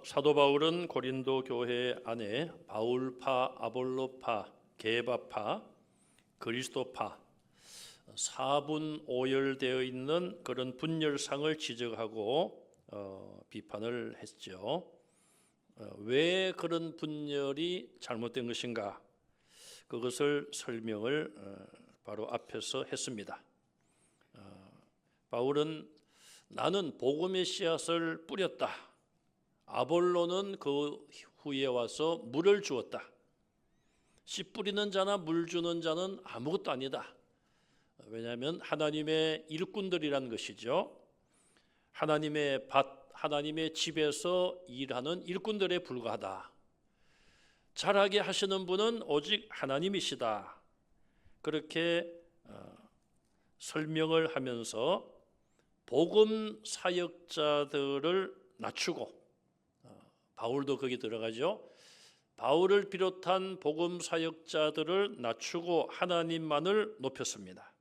사도 바울은 고린도 교회 안에 바울파, 아볼로파, 게바파, 그리스도파 4분 오열되어 있는 그런 분열상을 지적하고 비판을 했죠. 왜 그런 분열이 잘못된 것인가? 그것을 설명을 바로 앞에서 했습니다. 바울은 나는 복음의 씨앗을 뿌렸다. 아볼로는 그 후에 와서 물을 주었다. 씨 뿌리는 자나 물 주는 자는 아무것도 아니다. 왜냐하면 하나님의 일꾼들이란 것이죠. 하나님의 밭, 하나님의 집에서 일하는 일꾼들에 불과하다. 잘하게 하시는 분은 오직 하나님이시다. 그렇게 설명을 하면서 복음 사역자들을 낮추고, 바울도 거기 들어가죠. 바울을 비롯한 복음 사역자들을 낮추고 하나님만을 높였습니다.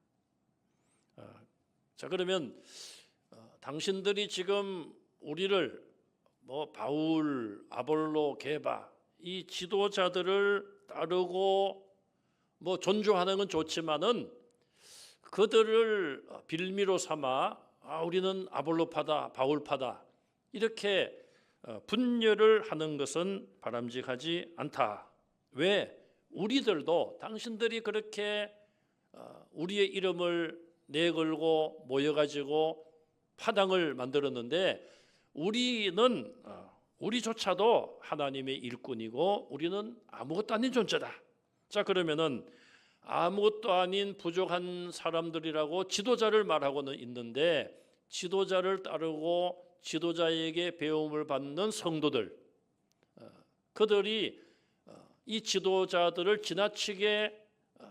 자, 그러면 당신들이 지금 우리를 바울, 아볼로, 게바 이 지도자들을 따르고 존중하는 건 좋지만은 그들을 빌미로 삼아 우리는 아볼로파다, 바울파다 이렇게 분열을 하는 것은 바람직하지 않다. 왜? 우리들도 당신들이 그렇게 우리의 이름을 내걸고 모여가지고 파당을 만들었는데 우리는 우리조차도 하나님의 일꾼이고 우리는 아무것도 아닌 존재다. 자, 그러면은 아무것도 아닌 부족한 사람들이라고 지도자를 말하고는 있는데 지도자를 따르고 지도자에게 배움을 받는 성도들, 그들이 이 지도자들을 지나치게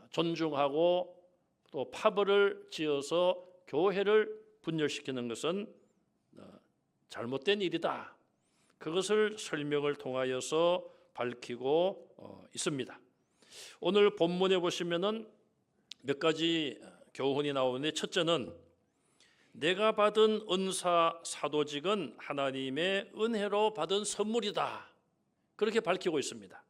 존중하고 또 파벌을 지어서 교회를 분열시키는 것은 잘못된 일이다. 그것을 설명을 통하여서 밝히고 있습니다. 오늘 본문에 보시면은 몇 가지 교훈이 나오는데, 첫째는 내가 받은 은사 사도직은 하나님의 은혜로 받은 선물이다. 그렇게 밝히고 있습니다.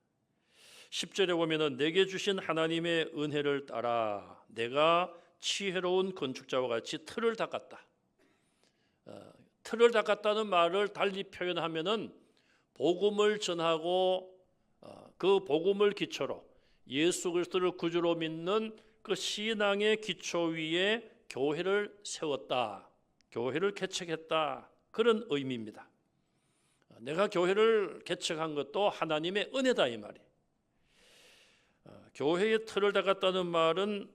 10절에 보면은 내게 주신 하나님의 은혜를 따라 내가 지혜로운 건축자와 같이 틀을 닦았다. 틀을 닦았다는 말을 달리 표현하면은 복음을 전하고 그 복음을 기초로 예수 그리스도를 구주로 믿는 그 신앙의 기초 위에 교회를 세웠다. 교회를 개척했다. 그런 의미입니다. 내가 교회를 개척한 것도 하나님의 은혜다 이 말이에요. 교회의 틀을 닦았다는 말은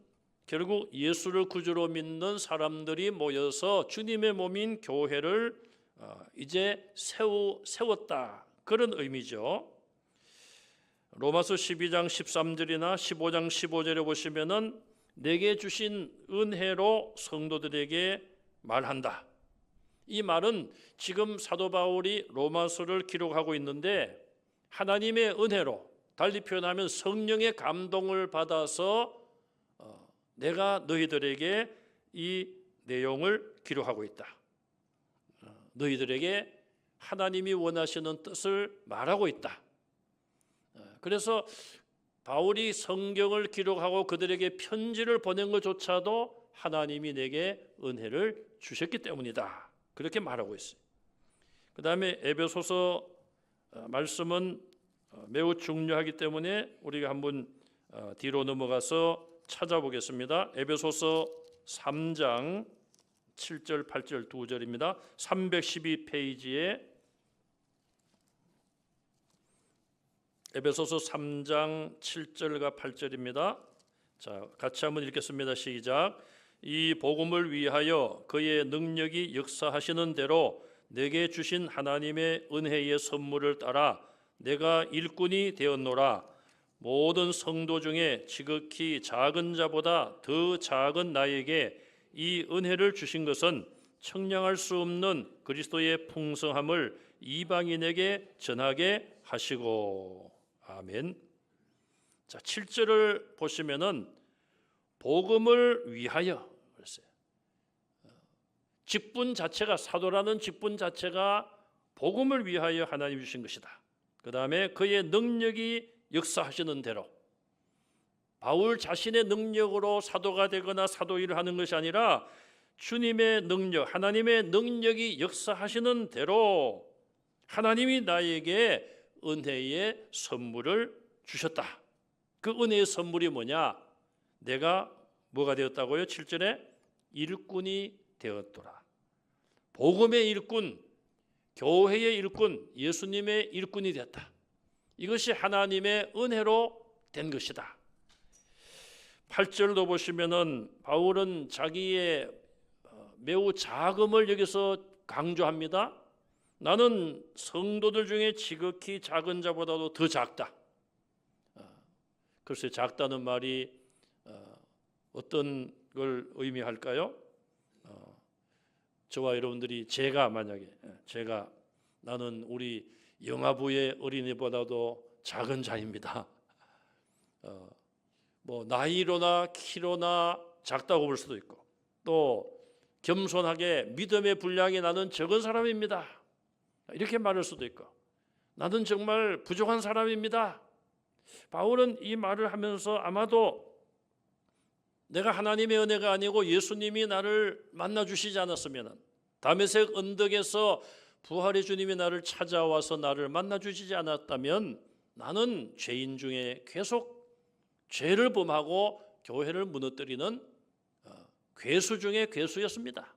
결국 예수를 구주로 믿는 사람들이 모여서 주님의 몸인 교회를 이제 세웠다. 그런 의미죠. 로마서 12장 13절이나 15장 15절에 보시면은 내게 주신 은혜로 성도들에게 말한다. 이 말은 지금 사도 바울이 로마서를 기록하고 있는데 하나님의 은혜로, 달리 표현하면 성령의 감동을 받아서 내가 너희들에게 이 내용을 기록하고 있다. 너희들에게 하나님이 원하시는 뜻을 말하고 있다. 그래서 바울이 성경을 기록하고 그들에게 편지를 보낸 것조차도 하나님이 내게 은혜를 주셨기 때문이다. 그렇게 말하고 있어요. 그 다음에 에베소서 말씀은 매우 중요하기 때문에 우리가 한번 뒤로 넘어가서 찾아보겠습니다. 에베소서 3장 7절 8절 두 절입니다. 312페이지에 에베소서 3장 7절과 8절입니다. 자, 같이 한번 읽겠습니다. 시작. 이 복음을 위하여 그의 능력이 역사하시는 대로 내게 주신 하나님의 은혜의 선물을 따라 내가 일꾼이 되었노라. 모든 성도 중에 지극히 작은 자보다 더 작은 나에게 이 은혜를 주신 것은 청량할 수 없는 그리스도의 풍성함을 이방인에게 전하게 하시고. 아멘. 자, 7절을 보시면은 복음을 위하여 그랬어요. 직분 자체가, 사도라는 직분 자체가 복음을 위하여 하나님 주신 것이다. 그 다음에 그의 능력이 역사하시는 대로, 바울 자신의 능력으로 사도가 되거나 사도 일을 하는 것이 아니라 주님의 능력, 하나님의 능력이 역사하시는 대로 하나님이 나에게 은혜의 선물을 주셨다. 그 은혜의 선물이 뭐냐? 내가 뭐가 되었다고요? 7절에 일꾼이 되었더라. 복음의 일꾼, 교회의 일꾼, 예수님의 일꾼이 되었다. 이것이 하나님의 은혜로 된 것이다. 8절도 보시면은 바울은 자기의 매우 작음을 여기서 강조합니다. 나는 성도들 중에 지극히 작은 자보다도 더 작다. 글쎄, 작다는 말이 어떤 걸 의미할까요? 저와 여러분들이 만약에 나는 우리 영아부의 어린이보다도 작은 자입니다. 뭐 나이로나 키로나 작다고 볼 수도 있고, 또 겸손하게 믿음의 분량이 나는 적은 사람입니다, 이렇게 말할 수도 있고, 나는 정말 부족한 사람입니다. 바울은 이 말을 하면서 아마도 내가 하나님의 은혜가 아니고 예수님이 나를 만나주시지 않았으면, 다메섹 언덕에서 부활의 주님이 나를 찾아와서 나를 만나주시지 않았다면 나는 죄인 중에 계속 죄를 범하고 교회를 무너뜨리는 괴수 중에 괴수였습니다.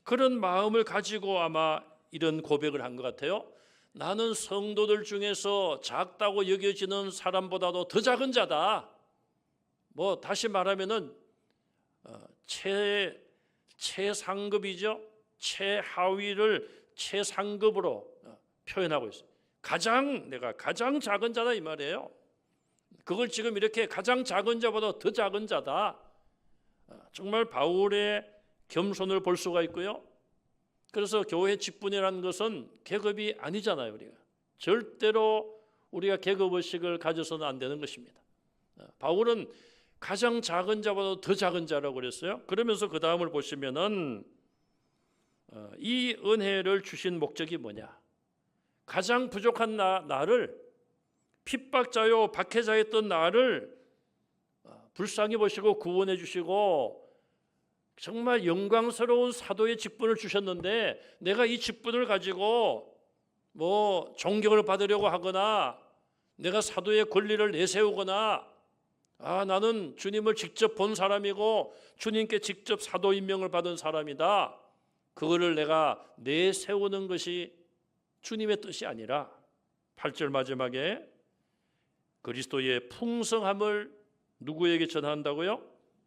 그런 마음을 가지고 아마 이런 고백을 한 것 같아요. 나는 성도들 중에서 작다고 여겨지는 사람보다도 더 작은 자다. 뭐 다시 말하면은 최상급이죠. 최하위를 최상급으로 표현하고 있어요. 내가 가장 작은 자다 이 말이에요. 그걸 지금 이렇게 가장 작은 자보다 더 작은 자다. 정말 바울의 겸손을 볼 수가 있고요. 그래서 교회 직분이라는 것은 계급이 아니잖아요. 우리가 절대로 우리가 계급의식을 가져서는 안 되는 것입니다. 바울은 가장 작은 자보다 더 작은 자라고 그랬어요. 그러면서 그 다음을 보시면은 이 은혜를 주신 목적이 뭐냐? 가장 부족한 나를, 핍박자요 박해자였던 나를 불쌍히 보시고 구원해 주시고 정말 영광스러운 사도의 직분을 주셨는데, 내가 이 직분을 가지고 뭐 존경을 받으려고 하거나 내가 사도의 권리를 내세우거나, 나는 주님을 직접 본 사람이고 주님께 직접 사도 임명을 받은 사람이다, 그거를 내가 내세우는 것이 주님의 뜻이 아니라 8절 마지막에 그리스도의 풍성함을 누구에게 전한다고요?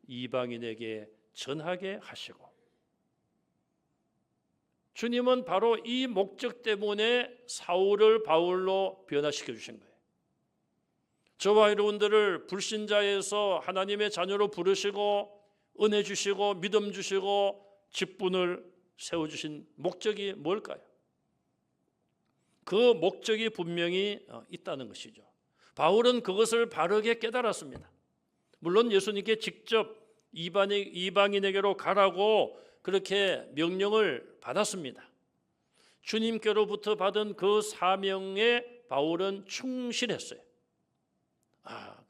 이방인에게 전하게 하시고. 주님은 바로 이 목적 때문에 사울을 바울로 변화시켜 주신 거예요. 저와 여러분들을 불신자에서 하나님의 자녀로 부르시고 은혜 주시고 믿음 주시고 직분을 세워주신 목적이 뭘까요? 그 목적이 분명히 있다는 것이죠. 바울은 그것을 바르게 깨달았습니다. 물론 예수님께 직접 이방인에게로 가라고 그렇게 명령을 받았습니다. 주님께로부터 받은 그 사명에 바울은 충실했어요.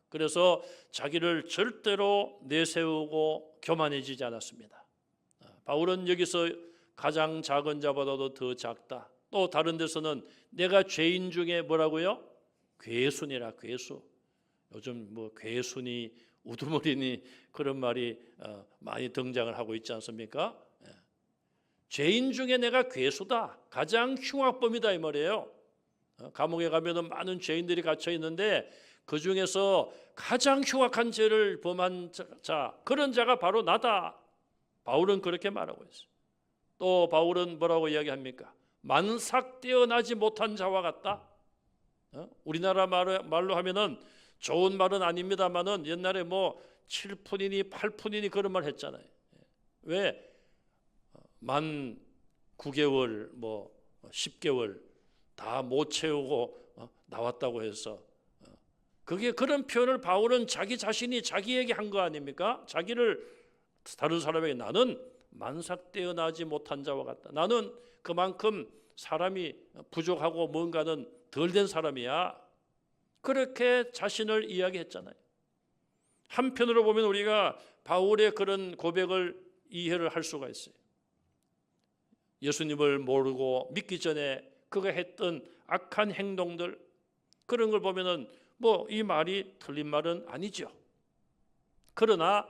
그래서 자기를 절대로 내세우고 교만해지지 않았습니다. 바울은 여기서 가장 작은 자보다도 더 작다. 또 다른 데서는 내가 죄인 중에 뭐라고요? 괴순이라, 괴수. 요즘 뭐 괴순이 우두머리니 그런 말이 많이 등장을 하고 있지 않습니까? 죄인 중에 내가 괴수다, 가장 흉악범이다 이 말이에요. 감옥에 가면은 많은 죄인들이 갇혀 있는데 그 중에서 가장 흉악한 죄를 범한 자, 그런 자가 바로 나다. 바울은 그렇게 말하고 있어요. 또 바울은 뭐라고 이야기합니까? 만삭 떼어나지 못한 자와 같다. 우리나라 말로 하면은 좋은 말은 아닙니다만은 옛날에 뭐 7푼이니 8푼이니 그런 말 했잖아요. 왜? 만 9개월 뭐 10개월 다 못 채우고 나왔다고 해서, 그게 그런 표현을 바울은 자기 자신이 자기에게 한 거 아닙니까? 자기를 다른 사람에게 나는 만삭 떼어나지 못한 자와 같다. 나는 그만큼 사람이 부족하고 뭔가는 덜 된 사람이야. 그렇게 자신을 이야기했잖아요. 한편으로 보면 우리가 바울의 그런 고백을 이해를 할 수가 있어요. 예수님을 모르고 믿기 전에 그가 했던 악한 행동들, 그런 걸 보면은 뭐 이 말이 틀린 말은 아니죠. 그러나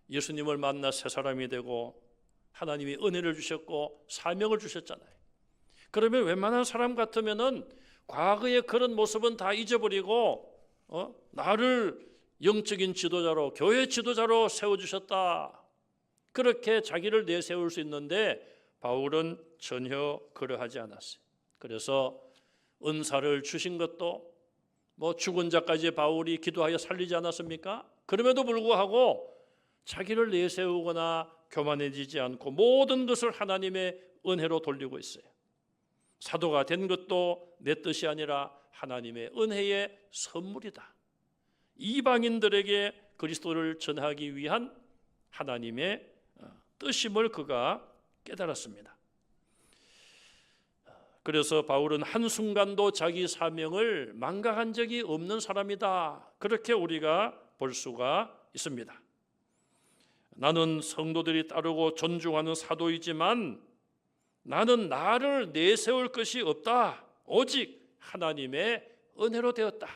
예수님을 만나 새 사람이 되고 하나님이 은혜를 주셨고 사명을 주셨잖아요. 그러면 웬만한 사람 같으면은 과거의 그런 모습은 다 잊어버리고 나를 영적인 지도자로, 교회 지도자로 세워주셨다, 그렇게 자기를 내세울 수 있는데 바울은 전혀 그러하지 않았어요. 그래서 은사를 주신 것도 뭐 죽은 자까지 바울이 기도하여 살리지 않았습니까? 그럼에도 불구하고 자기를 내세우거나 교만해지지 않고 모든 것을 하나님의 은혜로 돌리고 있어요. 사도가 된 것도 내 뜻이 아니라 하나님의 은혜의 선물이다. 이방인들에게 그리스도를 전하기 위한 하나님의 뜻임을 그가 깨달았습니다. 그래서 바울은 한순간도 자기 사명을 망각한 적이 없는 사람이다, 그렇게 우리가 볼 수가 있습니다. 나는 성도들이 따르고 존중하는 사도이지만 나는 나를 내세울 것이 없다, 오직 하나님의 은혜로 되었다,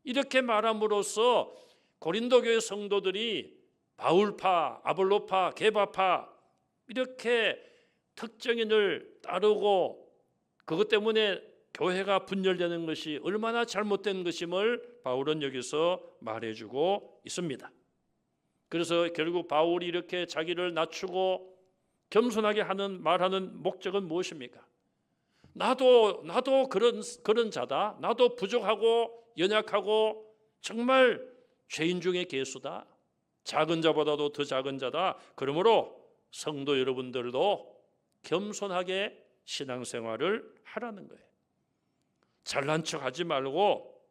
이렇게 말함으로써 고린도 교회 성도들이 바울파, 아볼로파, 게바파 이렇게 특정인을 따르고 그것 때문에 교회가 분열되는 것이 얼마나 잘못된 것임을 바울은 여기서 말해주고 있습니다. 그래서 결국 바울이 이렇게 자기를 낮추고 겸손하게 말하는 목적은 무엇입니까? 나도 그런 자다. 나도 부족하고 연약하고 정말 죄인 중에 괴수다. 작은 자보다도 더 작은 자다. 그러므로 성도 여러분들도 겸손하게 신앙생활을 하라는 거예요. 잘난 척하지 말고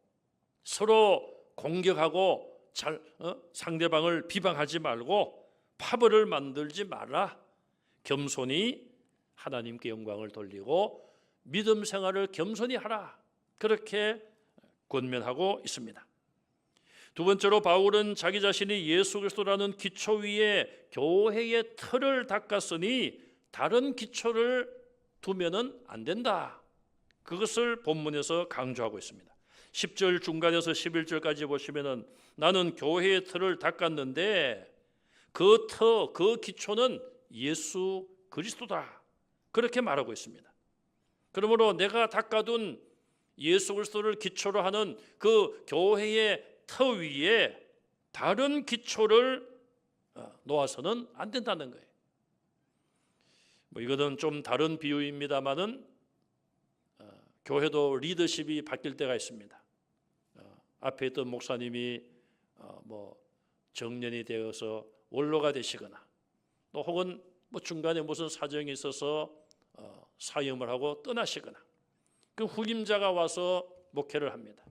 서로 공격하고 상대방을 비방하지 말고 파벌을 만들지 마라. 겸손히 하나님께 영광을 돌리고 믿음 생활을 겸손히 하라, 그렇게 권면하고 있습니다. 두 번째로 바울은 자기 자신이 예수 그리스도라는 기초 위에 교회의 틀을 닦았으니 다른 기초를 두면은 안 된다, 그것을 본문에서 강조하고 있습니다. 10절 중간에서 11절까지 보시면은 나는 교회의 틀을 닦았는데 그 기초는 예수 그리스도다, 그렇게 말하고 있습니다. 그러므로 내가 닦아둔 예수 그리스도를 기초로 하는 그 교회의 터 위에 다른 기초를 놓아서는 안 된다는 거예요. 뭐 이거는 좀 다른 비유입니다만은 교회도 리더십이 바뀔 때가 있습니다. 앞에 있던 목사님이 뭐 정년이 되어서 원로가 되시거나 또 혹은 뭐 중간에 무슨 사정이 있어서 사임을 하고 떠나시거나 그 후임자가 와서 목회를 합니다.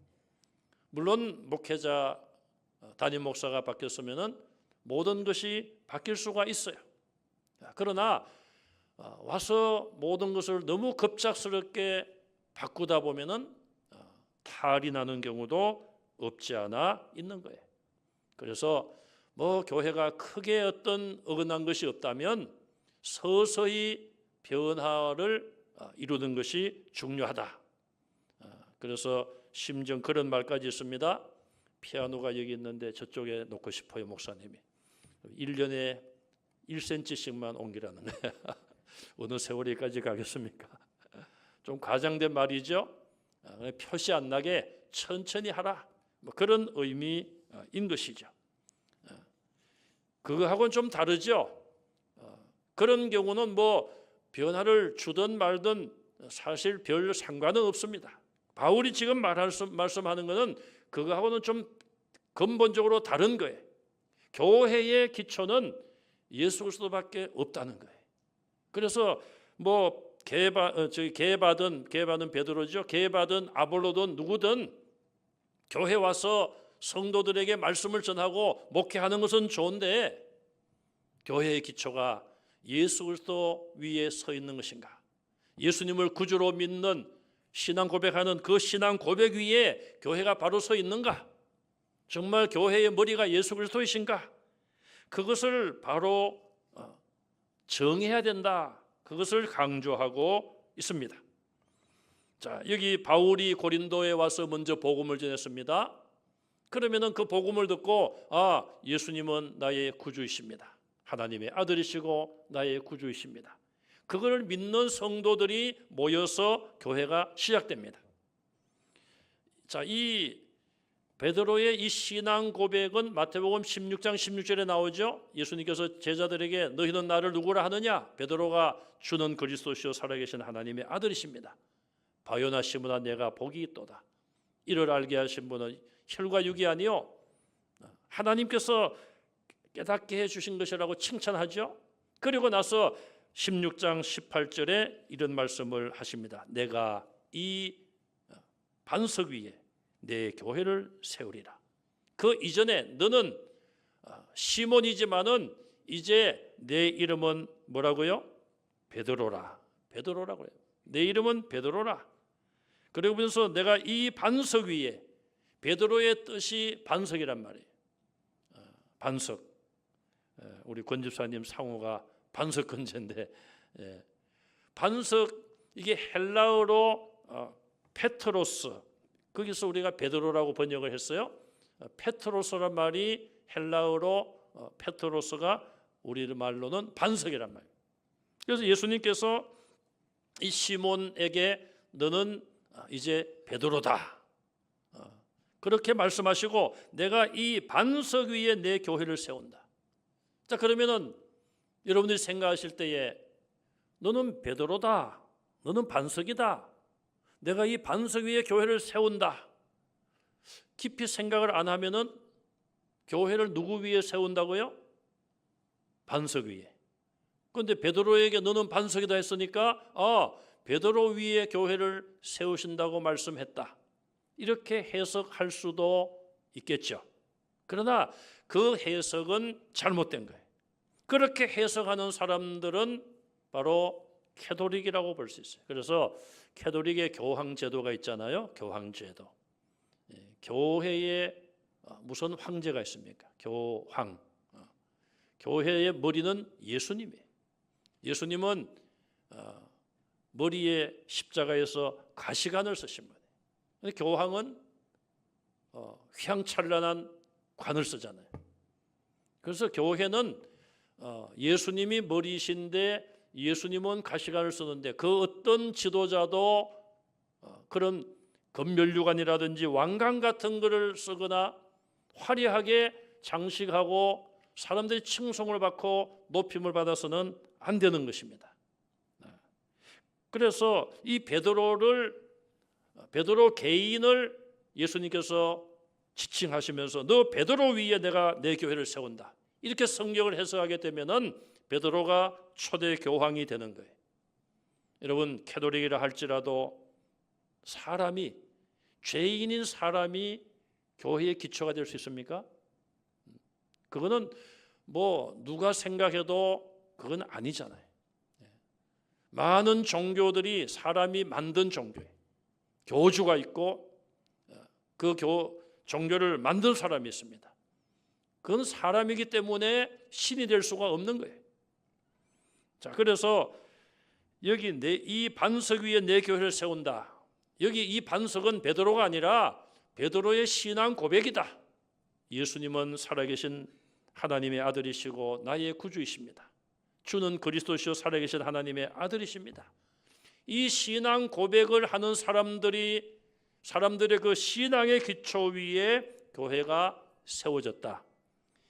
물론 목회자 담임 목사가 바뀌었으면은 모든 것이 바뀔 수가 있어요. 그러나 와서 모든 것을 너무 급작스럽게 바꾸다 보면은 탈이 나는 경우도 없지 않아 있는 거예요. 그래서 뭐 교회가 크게 어떤 어긋난 것이 없다면 서서히 변화를 이루는 것이 중요하다. 그래서 심지어 그런 말까지 있습니다. 피아노가 여기 있는데 저쪽에 놓고 싶어요, 목사님이. 1년에 1cm씩만 옮기라는 거예요. 어느 세월이까지 가겠습니까? 좀 과장된 말이죠. 표시 안 나게 천천히 하라, 뭐 그런 의미인 것이죠. 그거하고는 좀 다르죠. 그런 경우는 뭐 변화를 주든 말든 사실 별 상관은 없습니다. 바울이 지금 말씀하는 것은 그거하고는 좀 근본적으로 다른 거예요. 교회의 기초는 예수 그리스도밖에 없다는 거예요. 그래서 뭐 개받은 베드로죠. 개받은 아볼로든 누구든 교회 와서 성도들에게 말씀을 전하고 목회하는 것은 좋은데 교회의 기초가 예수 그리스도 위에 서 있는 것인가, 예수님을 구주로 믿는 신앙 고백하는 그 신앙 고백 위에 교회가 바로 서 있는가? 정말 교회의 머리가 예수 그리스도이신가? 그것을 바로 정해야 된다. 그것을 강조하고 있습니다. 자, 여기 바울이 고린도에 와서 먼저 복음을 전했습니다. 그러면은 그 복음을 듣고 예수님은 나의 구주이십니다. 하나님의 아들이시고 나의 구주이십니다. 그걸 믿는 성도들이 모여서 교회가 시작됩니다. 자, 이 베드로의 이 신앙 고백은 마태복음 16장 16절에 나오죠. 예수님께서 제자들에게 너희는 나를 누구라 하느냐? 베드로가 주는 그리스도시요 살아계신 하나님의 아들이십니다. 바요나 시므나 내가 복이 있도다. 이를 알게 하신 분은 혈과 육이 아니요 하나님께서 깨닫게 해주신 것이라고 칭찬하죠. 그리고 나서 16장 18절에 이런 말씀을 하십니다. 내가 이 반석 위에 내 교회를 세우리라. 그 이전에 너는 시몬이지만은 이제 내 이름은 뭐라고요? 베드로라. 베드로라고 해요. 내 이름은 베드로라. 그러면서 내가 이 반석 위에 베드로의 뜻이 반석이란 말이에요. 반석. 우리 권 집사님 상호가 반석 근제인데 반석 이게 헬라어로 페트로스 거기서 우리가 베드로라고 번역을 했어요. 페트로스란 말이 헬라어로 페트로스가 우리 말로는 반석이란 말이에요. 그래서 예수님께서 이 시몬에게 너는 이제 베드로다. 그렇게 말씀하시고 내가 이 반석 위에 내 교회를 세운다. 자, 그러면은 여러분들이 생각하실 때에 너는 베드로다. 너는 반석이다. 내가 이 반석 위에 교회를 세운다. 깊이 생각을 안 하면은 교회를 누구 위에 세운다고요? 반석 위에. 그런데 베드로에게 너는 반석이다 했으니까 베드로 위에 교회를 세우신다고 말씀했다. 이렇게 해석할 수도 있겠죠. 그러나 그 해석은 잘못된 거예요. 그렇게 해석하는 사람들은 바로 캐톨릭이라고 볼 수 있어요. 그래서 캐톨릭의 교황 제도가 있잖아요. 교황 제도. 교회에 무슨 황제가 있습니까? 교황. 교회의 머리는 예수님이에요. 예수님은 머리에 십자가에서 가시관을 쓰신 분이에요. 교황은 휘황찬란한 관을 쓰잖아요. 그래서 교회는 예수님이 머리이신데 예수님은 가시관을 쓰는데 그 어떤 지도자도 그런 검멸류관이라든지 왕관 같은 것을 쓰거나 화려하게 장식하고 사람들이 칭송을 받고 높임을 받아서는 안 되는 것입니다. 그래서 이 베드로 개인을 예수님께서 지칭하시면서 너 베드로 위에 내가 내 교회를 세운다. 이렇게 성경을 해석하게 되면은 베드로가 초대 교황이 되는 거예요. 여러분 캐톨릭이라 할지라도 사람이 죄인인 사람이 교회의 기초가 될 수 있습니까? 그거는 뭐 누가 생각해도 그건 아니잖아요. 많은 종교들이 사람이 만든 종교예요. 교주가 있고 그 종교를 만든 사람이 있습니다. 그건 사람이기 때문에 신이 될 수가 없는 거예요. 자, 그래서 여기 이 반석 위에 내 교회를 세운다. 여기 이 반석은 베드로가 아니라 베드로의 신앙 고백이다. 예수님은 살아계신 하나님의 아들이시고 나의 구주이십니다. 주는 그리스도시요 살아계신 하나님의 아들이십니다. 이 신앙 고백을 하는 사람들의 그 신앙의 기초 위에 교회가 세워졌다.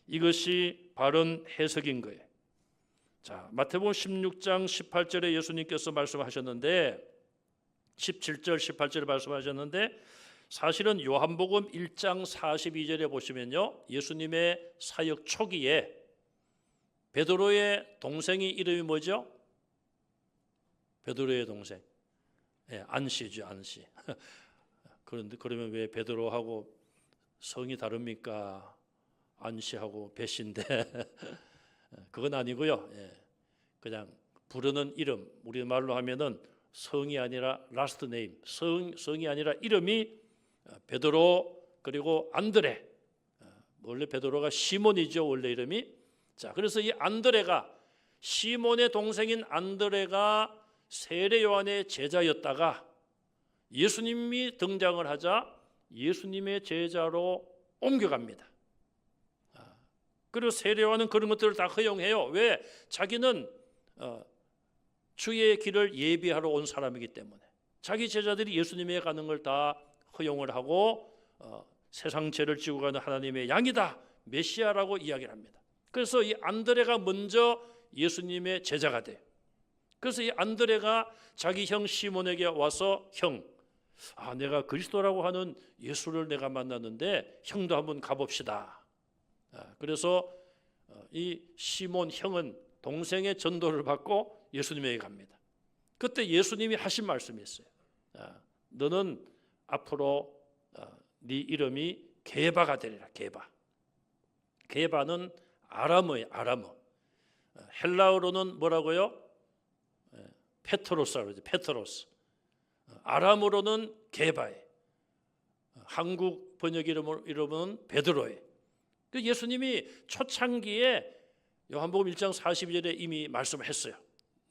이것이 바른 해석인 거예요. 자, 마태복음 16장 18절에 예수님께서 말씀하셨는데 17절 18절에 말씀하셨는데 사실은 요한복음 1장 42절에 보시면요. 예수님의 사역 초기에 베드로의 동생이 이름이 뭐죠? 베드로의 동생. 안시죠, 안시. 그런데 그러면 왜 베드로하고 성이 다릅니까? 안시하고 배신데 그건 아니고요. 그냥 부르는 이름, 우리말로 하면은 성이 아니라 라스트 네임, 성이 아니라 이름이 베드로 그리고 안드레. 원래 베드로가 시몬이죠, 원래 이름이. 자, 그래서 이 안드레가, 시몬의 동생인 안드레가 세례 요한의 제자였다가 예수님이 등장을 하자 예수님의 제자로 옮겨갑니다. 그리고 세례 요한은 그런 것들을 다 허용해요. 왜? 자기는 주의 길을 예비하러 온 사람이기 때문에 자기 제자들이 예수님에 가는 걸 다 허용을 하고 세상 죄를 지고 가는 하나님의 양이다, 메시아라고 이야기를 합니다. 그래서 이 안드레가 먼저 예수님의 제자가 돼요. 그래서 이 안드레가 자기 형 시몬에게 와서, 형, 내가 그리스도라고 하는 예수를 내가 만났는데 형도 한번 가봅시다. 그래서 이 시몬 형은 동생의 전도를 받고 예수님에게 갑니다. 그때 예수님이 하신 말씀이 있어요. 너는 앞으로 네 이름이 게바가 되리라. 게바는 아람어예요. 아람어. 헬라어로는 뭐라고요? 페트로스라고 그러죠. 페트로스. 아람어로는 게바예요. 한국 번역 이름은 베드로예요. 예수님이 초창기에 요한복음 1장 42절에 이미 말씀했어요.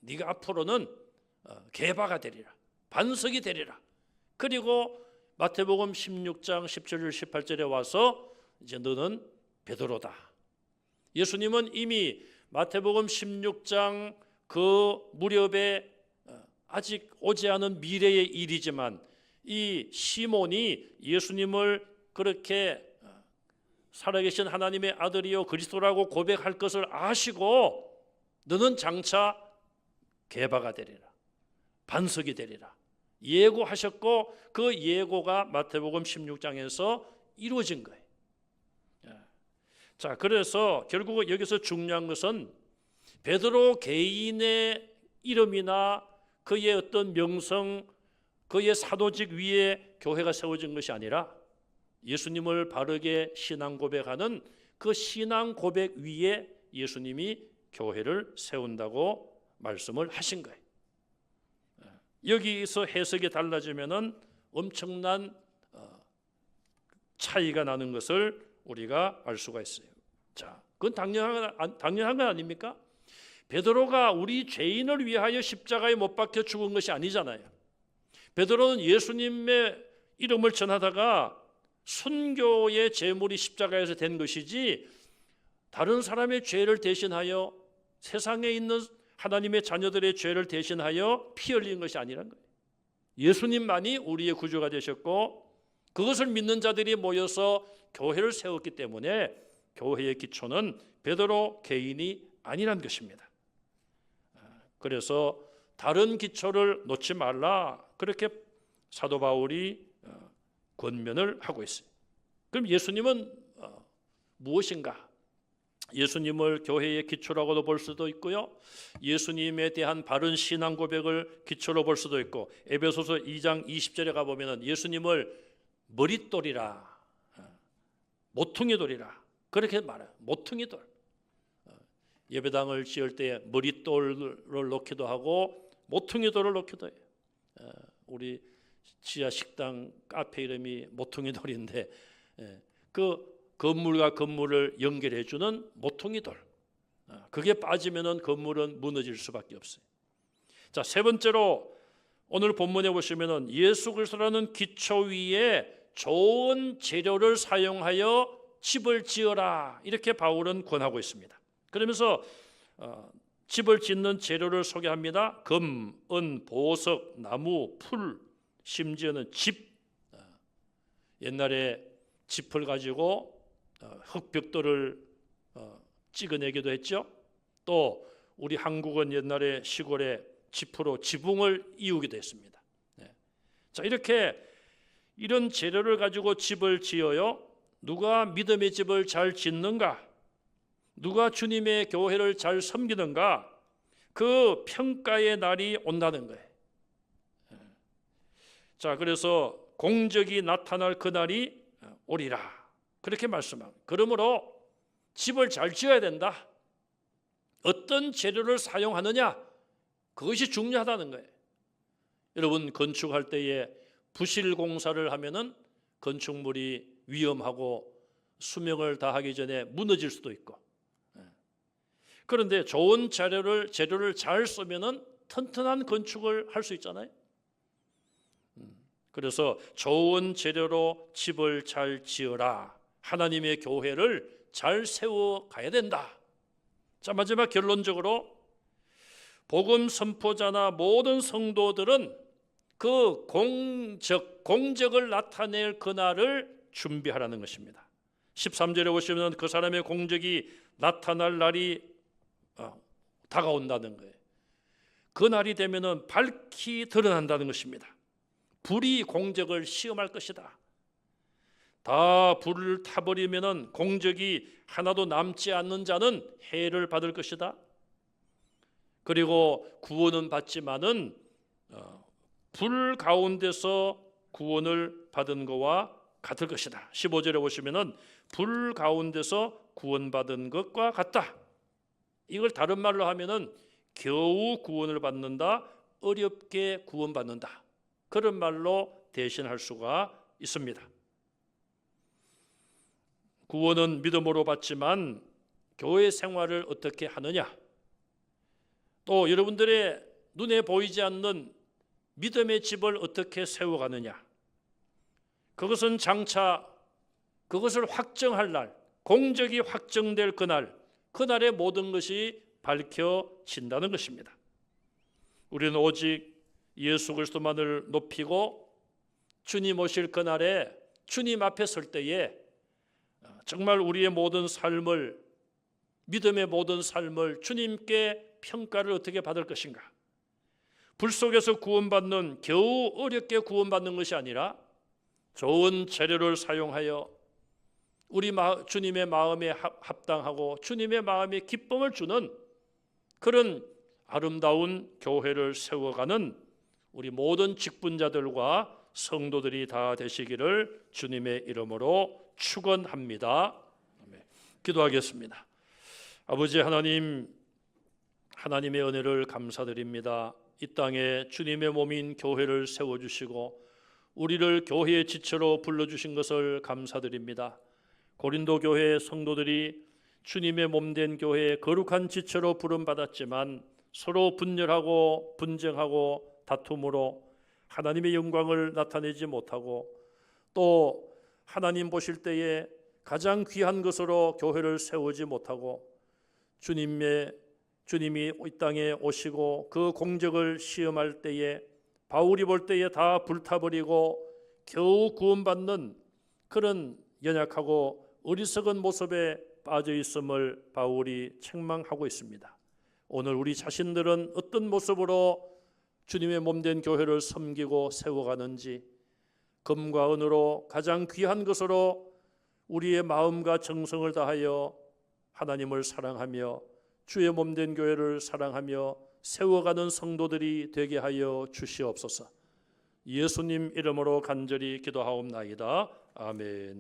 네가 앞으로는 게바가 되리라, 반석이 되리라. 그리고 마태복음 16장 17절 18절에 와서 이제 너는 베드로다. 예수님은 이미 마태복음 16장 그 무렵에 아직 오지 않은 미래의 일이지만 이 시몬이 예수님을 그렇게 살아계신 하나님의 아들이요 그리스도라고 고백할 것을 아시고 너는 장차 게바가 되리라, 반석이 되리라 예고하셨고, 그 예고가 마태복음 16장에서 이루어진 거예요. 자, 그래서 결국 여기서 중요한 것은 베드로 개인의 이름이나 그의 어떤 명성, 그의 사도직 위에 교회가 세워진 것이 아니라 예수님을 바르게 신앙 고백하는 그 신앙 고백 위에 예수님이 교회를 세운다고 말씀을 하신 거예요. 여기서 해석이 달라지면은 엄청난 차이가 나는 것을 우리가 알 수가 있어요. 자, 그건 당연한 건 아닙니까? 베드로가 우리 죄인을 위하여 십자가에 못 박혀 죽은 것이 아니잖아요. 베드로는 예수님의 이름을 전하다가 순교의 제물이 십자가에서 된 것이지 다른 사람의 죄를 대신하여, 세상에 있는 하나님의 자녀들의 죄를 대신하여 피 흘린 것이 아니란 거예요. 예수님만이 우리의 구주가 되셨고 그것을 믿는 자들이 모여서 교회를 세웠기 때문에 교회의 기초는 베드로 개인이 아니란 것입니다. 그래서 다른 기초를 놓지 말라, 그렇게 사도 바울이 권면을 하고 있어요. 그럼 예수님은 무엇인가? 예수님을 교회의 기초라고도 볼 수도 있고요, 예수님에 대한 바른 신앙 고백을 기초로 볼 수도 있고, 에베소서 2장 20절에 가보면 예수님을 머릿돌이라, 모퉁이 돌이라 그렇게 말해요. 모퉁이 돌. 예배당을 지을 때 머릿돌을 놓기도 하고 모퉁이 돌을 놓기도 해요. 우리 지하 식당 카페 이름이 모퉁이 돌인데 그 건물과 건물을 연결해 주는 모퉁이 돌. 그게 빠지면은 건물은 무너질 수밖에 없어요. 자, 세 번째로 오늘 본문에 보시면은 예수 그리스도라는 기초 위에 좋은 재료를 사용하여 집을 지어라, 이렇게 바울은 권하고 있습니다. 그러면서 집을 짓는 재료를 소개합니다. 금, 은, 보석, 나무, 풀, 심지어는 집. 옛날에 짚을 가지고 흙벽돌을 찍어내기도 했죠. 또 우리 한국은 옛날에 시골에 짚으로 지붕을 이우기도 했습니다. 자, 이렇게 이런 재료를 가지고 집을 지어요. 누가 믿음의 집을 잘 짓는가, 누가 주님의 교회를 잘 섬기는가, 그 평가의 날이 온다는 거예요. 자, 그래서 공적이 나타날 그 날이 오리라, 그렇게 말씀합니다. 그러므로 집을 잘 지어야 된다. 어떤 재료를 사용하느냐, 그것이 중요하다는 거예요. 여러분 건축할 때에 부실 공사를 하면은 건축물이 위험하고 수명을 다하기 전에 무너질 수도 있고, 그런데 좋은 재료를 잘 쓰면은 튼튼한 건축을 할 수 있잖아요. 그래서 좋은 재료로 집을 잘 지어라. 하나님의 교회를 잘 세워 가야 된다. 자, 마지막 결론적으로 복음 선포자나 모든 성도들은 그 공적을 나타낼 그날을 준비하라는 것입니다. 13절에 보시면 그 사람의 공적이 나타날 날이 다가온다는 거예요. 그 날이 되면은 밝히 드러난다는 것입니다. 불이 공적을 시험할 것이다. 다 불을 타버리면은 공적이 하나도 남지 않는 자는 해를 받을 것이다. 그리고 구원은 받지만은 불 가운데서 구원을 받은 것과 같을 것이다. 15절에 보시면은 불 가운데서 구원받은 것과 같다. 이걸 다른 말로 하면은 겨우 구원을 받는다, 어렵게 구원받는다. 그런 말로 대신할 수가 있습니다. 구원은 믿음으로 받지만 교회 생활을 어떻게 하느냐, 또 여러분들의 눈에 보이지 않는 믿음의 집을 어떻게 세워가느냐, 그것은 장차 그것을 확정할 날, 공적이 확정될 그날의 모든 것이 밝혀진다는 것입니다. 우리는 오직 예수 그리스도만을 높이고 주님 오실 그날에 주님 앞에 설 때에 정말 우리의 모든 삶을, 믿음의 모든 삶을 주님께 평가를 어떻게 받을 것인가. 불 속에서 구원받는, 겨우 어렵게 구원받는 것이 아니라 좋은 재료를 사용하여 우리 주님의 마음에 합당하고 주님의 마음에 기쁨을 주는 그런 아름다운 교회를 세워가는 우리 모든 직분자들과 성도들이 다 되시기를 주님의 이름으로 축원합니다. 기도하겠습니다. 아버지 하나님, 하나님의 은혜를 감사드립니다. 이 땅에 주님의 몸인 교회를 세워주시고 우리를 교회의 지체로 불러주신 것을 감사드립니다. 고린도 교회의 성도들이 주님의 몸된 교회의 거룩한 지체로 부름받았지만 서로 분열하고 분쟁하고 다툼으로 하나님의 영광을 나타내지 못하고 또 하나님 보실 때에 가장 귀한 것으로 교회를 세우지 못하고 주님이 이 땅에 오시고 그 공적을 시험할 때에 바울이 볼 때에 다 불타버리고 겨우 구원받는 그런 연약하고 어리석은 모습에 빠져 있음을 바울이 책망하고 있습니다. 오늘 우리 자신들은 어떤 모습으로 주님의 몸된 교회를 섬기고 세워가는지, 금과 은으로 가장 귀한 것으로 우리의 마음과 정성을 다하여 하나님을 사랑하며 주의 몸된 교회를 사랑하며 세워가는 성도들이 되게 하여 주시옵소서. 예수님 이름으로 간절히 기도하옵나이다. 아멘.